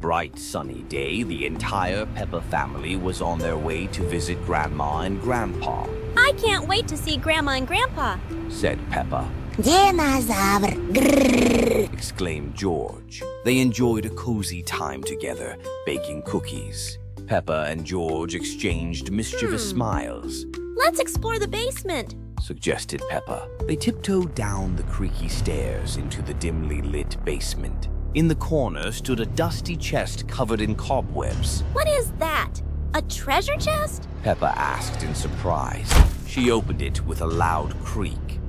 Bright sunny day, the entire Peppa family was on their way to visit Grandma and Grandpa. I can't wait to see Grandma and Grandpa, said Peppa. Dinosaur! Grrr. Exclaimed George. They enjoyed a cozy time together, baking cookies. Peppa and George exchanged mischievous smiles. Let's explore the basement, suggested Peppa. They tiptoed down the creaky stairs into the dimly lit basement. In the corner stood a dusty chest covered in cobwebs. What is that? A treasure chest? Peppa asked in surprise. She opened it with a loud creak.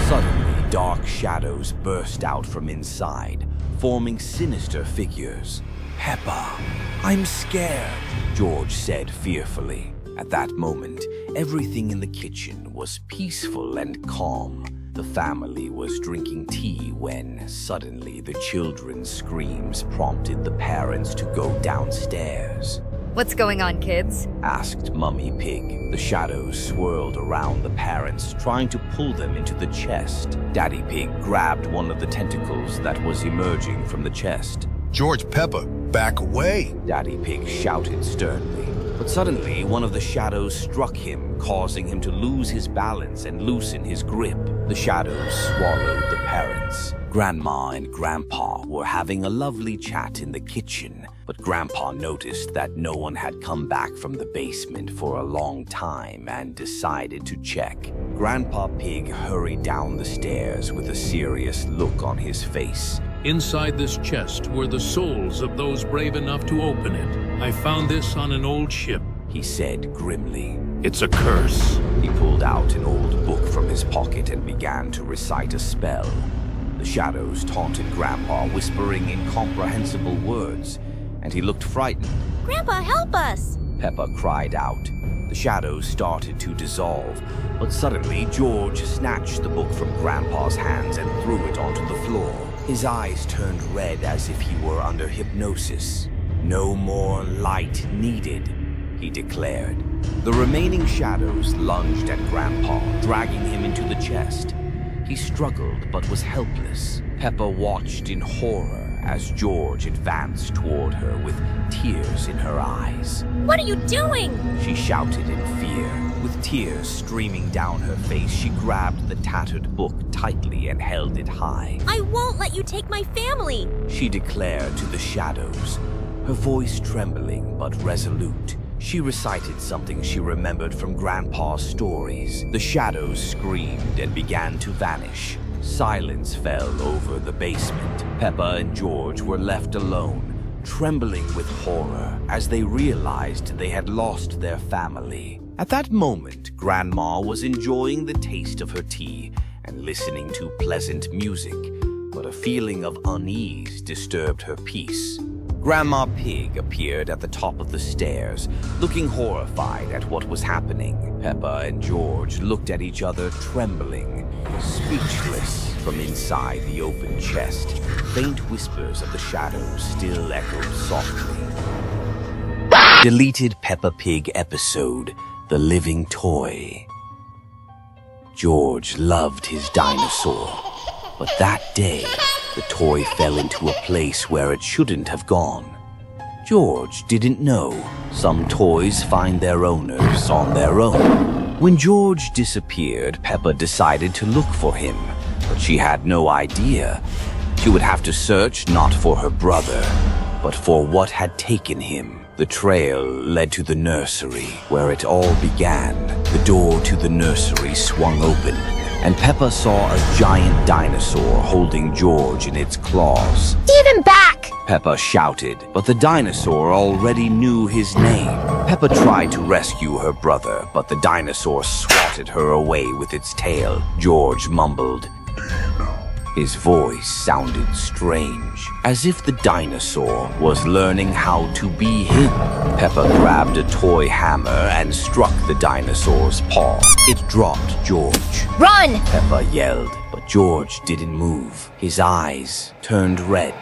Suddenly, dark shadows burst out from inside, forming sinister figures. Peppa, I'm scared, George said fearfully. At that moment, everything in the kitchen was peaceful and calm. The family was drinking tea when, suddenly, the children's screams prompted the parents to go downstairs. What's going on, kids? Asked Mummy Pig. The shadows swirled around the parents, trying to pull them into the chest. Daddy Pig grabbed one of the tentacles that was emerging from the chest. George, Peppa, back away! Daddy Pig shouted sternly. But suddenly, one of the shadows struck him, causing him to lose his balance and loosen his grip. The shadows swallowed the parents. Grandma and Grandpa were having a lovely chat in the kitchen, but Grandpa noticed that no one had come back from the basement for a long time and decided to check. Grandpa Pig hurried down the stairs with a serious look on his face. Inside this chest were the souls of those brave enough to open it. I found this on an old ship, he said grimly. It's a curse. He pulled out an old book from his pocket and began to recite a spell. The shadows taunted Grandpa, whispering incomprehensible words, and he looked frightened. Grandpa, help us! Peppa cried out. The shadows started to dissolve, but suddenly George snatched the book from Grandpa's hands and threw it onto the floor. His eyes turned red as if he were under hypnosis. No more light needed, he declared. The remaining shadows lunged at Grandpa, dragging him into the chest. He struggled but was helpless. Peppa watched in horror as George advanced toward her with tears in her eyes. What are you doing? She shouted in fear. With tears streaming down her face, she grabbed the tattered book tightly and held it high. I won't let you take my family, she declared to the shadows, her voice trembling but resolute. She recited something she remembered from Grandpa's stories. The shadows screamed and began to vanish. Silence fell over the basement. Peppa and George were left alone, trembling with horror as they realized they had lost their family. At that moment, Grandma was enjoying the taste of her tea and listening to pleasant music, but a feeling of unease disturbed her peace. Grandma Pig appeared at the top of the stairs, looking horrified at what was happening. Peppa and George looked at each other, trembling, speechless. From inside the open chest, faint whispers of the shadows still echoed softly. Deleted Peppa Pig episode, The Living Toy. George loved his dinosaur, but that day, the toy fell into a place where it shouldn't have gone. George didn't know. Some toys find their owners on their own. When George disappeared, Peppa decided to look for him, but she had no idea. She would have to search not for her brother, but for what had taken him. The trail led to the nursery, where it all began. The door to the nursery swung open, and Peppa saw a giant dinosaur holding George in its claws. Give him back! Peppa shouted, but the dinosaur already knew his name. Peppa tried to rescue her brother, but the dinosaur swatted her away with its tail. George mumbled. His voice sounded strange, as if the dinosaur was learning how to be him. Peppa grabbed a toy hammer and struck the dinosaur's paw. It dropped George. Run! Peppa yelled, but George didn't move. His eyes turned red.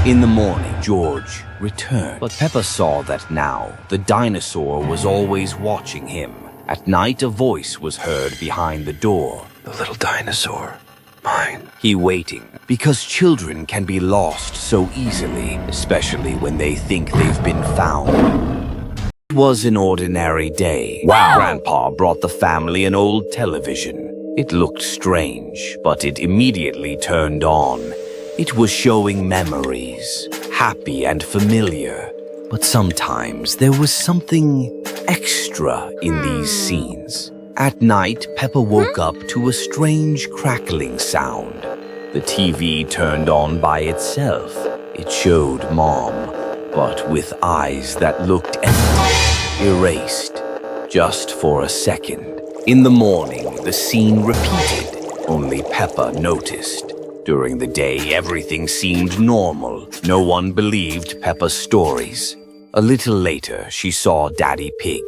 In the morning, George returned, but Peppa saw that now the dinosaur was always watching him. At night, a voice was heard behind the door. The little dinosaur. Mine. He waiting because children can be lost so easily, especially when they think they've been found. It was an ordinary day. Wow. Grandpa brought the family an old television. It looked strange, but it immediately turned on. It was showing memories, happy and familiar. But sometimes there was something extra in these scenes. At night, Peppa woke up to a strange crackling sound. The TV turned on by itself. It showed Mom, but with eyes that looked empty, erased, just for a second. In the morning, the scene repeated. Only Peppa noticed. During the day, everything seemed normal. No one believed Peppa's stories. A little later, she saw Daddy Pig.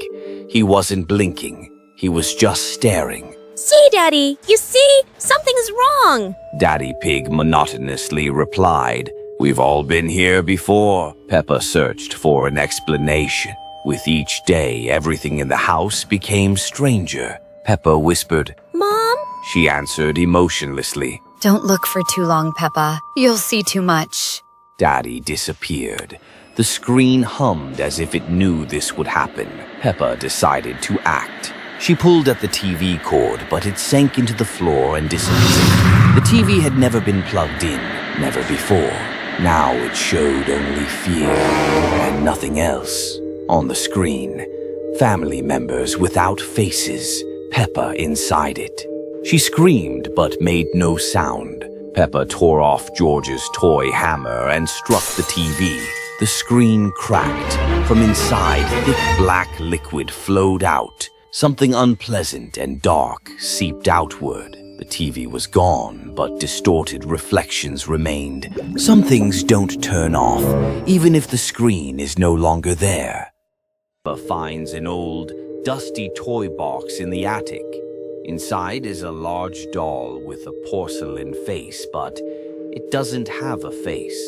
He wasn't blinking. He was just staring. See, Daddy, you see? Something's wrong. Daddy Pig monotonously replied, "We've all been here before." Peppa searched for an explanation. With each day, everything in the house became stranger. Peppa whispered, Mom? She answered emotionlessly. Don't look for too long, Peppa. You'll see too much. Daddy disappeared. The screen hummed as if it knew this would happen. Peppa decided to act. She pulled at the TV cord, but it sank into the floor and disappeared. The TV had never been plugged in, never before. Now it showed only fear and nothing else. On the screen, family members without faces, Peppa inside it. She screamed but made no sound. Peppa tore off George's toy hammer and struck the TV. The screen cracked. From inside, thick black liquid flowed out. Something unpleasant and dark seeped outward. The TV was gone, but distorted reflections remained. Some things don't turn off, even if the screen is no longer there. Peppa finds an old, dusty toy box in the attic. Inside is a large doll with a porcelain face, but it doesn't have a face,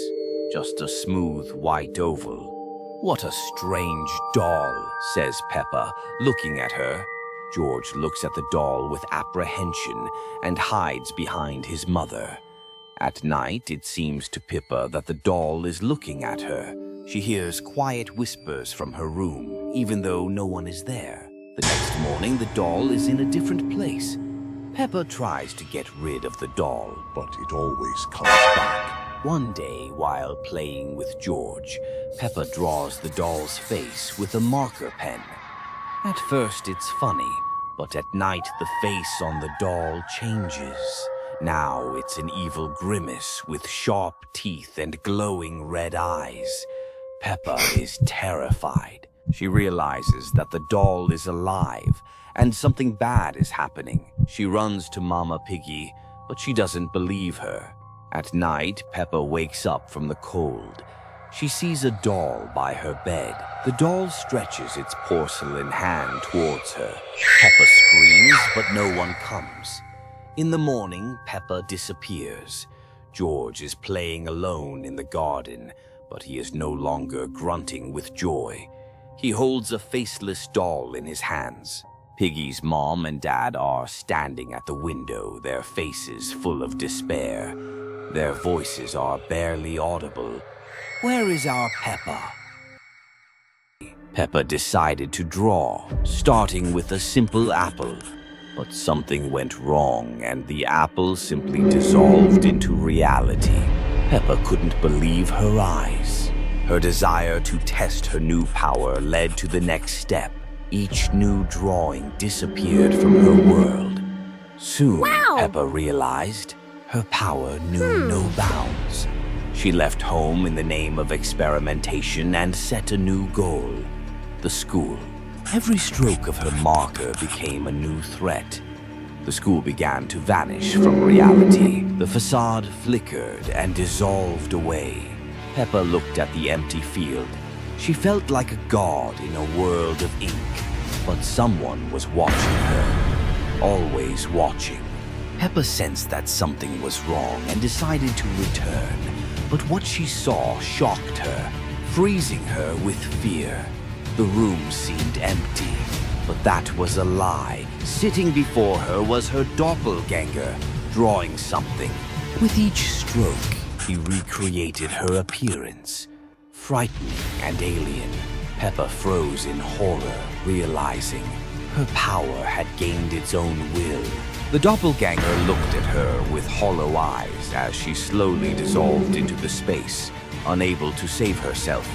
just a smooth white oval. "What a strange doll," says Peppa, looking at her. George looks at the doll with apprehension and hides behind his mother. At night, it seems to Peppa that the doll is looking at her. She hears quiet whispers from her room, even though no one is there. The next morning, the doll is in a different place. Peppa tries to get rid of the doll, But it always comes back. One day, while playing with George, Peppa draws the doll's face with a marker pen. At first, it's funny, but at night, the face on the doll changes. Now it's an evil grimace with sharp teeth and glowing red eyes. Peppa is terrified. She realizes that the doll is alive and something bad is happening. She runs to Mama Piggy, but she doesn't believe her. At night, Peppa wakes up from the cold. She sees a doll by her bed. The doll stretches its porcelain hand towards her. Peppa screams, but no one comes. In the morning, Peppa disappears. George is playing alone in the garden, but he is no longer grunting with joy. He holds a faceless doll in his hands. Piggy's mom and dad are standing at the window, their faces full of despair. Their voices are barely audible. "Where is our Peppa?" Peppa decided to draw, starting with a simple apple. But something went wrong, and the apple simply dissolved into reality. Peppa couldn't believe her eyes. Her desire to test her new power led to the next step. Each new drawing disappeared from her world. Soon, Wow! Peppa realized her power knew no bounds. She left home in the name of experimentation and set a new goal: the school. Every stroke of her marker became a new threat. The school began to vanish from reality. The facade flickered and dissolved away. Peppa looked at the empty field. She felt like a god in a world of ink, but someone was watching her, always watching. Peppa sensed that something was wrong and decided to return, but what she saw shocked her, freezing her with fear. The room seemed empty, but that was a lie. Sitting before her was her doppelganger, drawing something. With each stroke, he recreated her appearance. Frightening and alien, Peppa froze in horror, realizing her power had gained its own will. The doppelganger looked at her with hollow eyes as she slowly dissolved into the space, unable to save herself.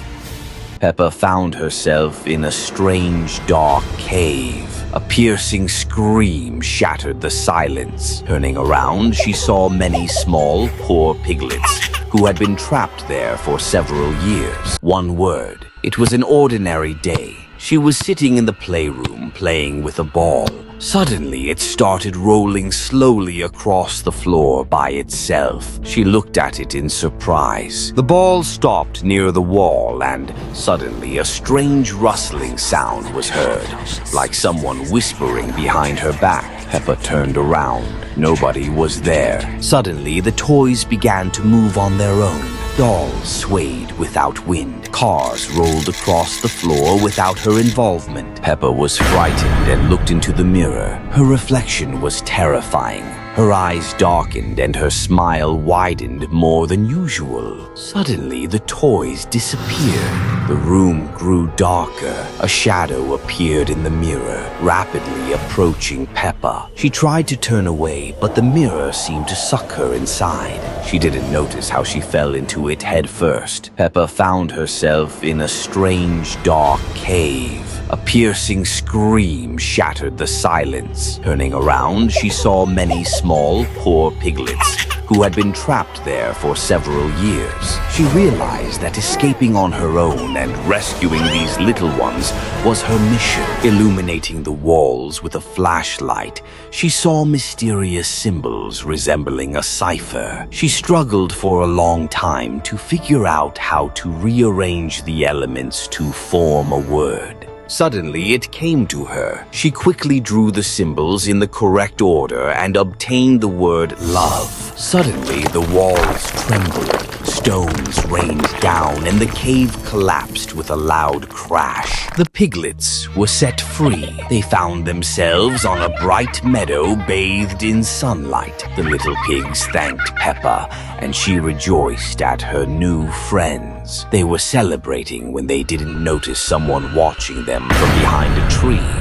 Peppa found herself in a strange, dark cave. A piercing scream shattered the silence. Turning around, she saw many small, poor piglets who had been trapped there for several years. One word. It was an ordinary day. She was sitting in the playroom playing with a ball. Suddenly, it started rolling slowly across the floor by itself. She looked at it in surprise. The ball stopped near the wall, and suddenly a strange rustling sound was heard, like someone whispering behind her back. Peppa turned around. Nobody was there. Suddenly, the toys began to move on their own. Dolls swayed without wind. Cars rolled across the floor without her involvement. Peppa was frightened and looked into the mirror. Her reflection was terrifying. Her eyes darkened and her smile widened more than usual. Suddenly, the toys disappeared. The room grew darker. A shadow appeared in the mirror, rapidly approaching Peppa. She tried to turn away, but the mirror seemed to suck her inside. She didn't notice how she fell into it head first. Peppa found herself in a strange, dark cave. A piercing scream shattered the silence. Turning around, she saw many small, poor piglets who had been trapped there for several years. She realized that escaping on her own and rescuing these little ones was her mission. Illuminating the walls with a flashlight, she saw mysterious symbols resembling a cipher. She struggled for a long time to figure out how to rearrange the elements to form a word. Suddenly, it came to her. She quickly drew the symbols in the correct order and obtained the word love. Suddenly, the walls trembled. Stones rained down and the cave collapsed with a loud crash. The piglets were set free. They found themselves on a bright meadow bathed in sunlight. The little pigs thanked Peppa, and she rejoiced at her new friends. They were celebrating when they didn't notice someone watching them from behind a tree.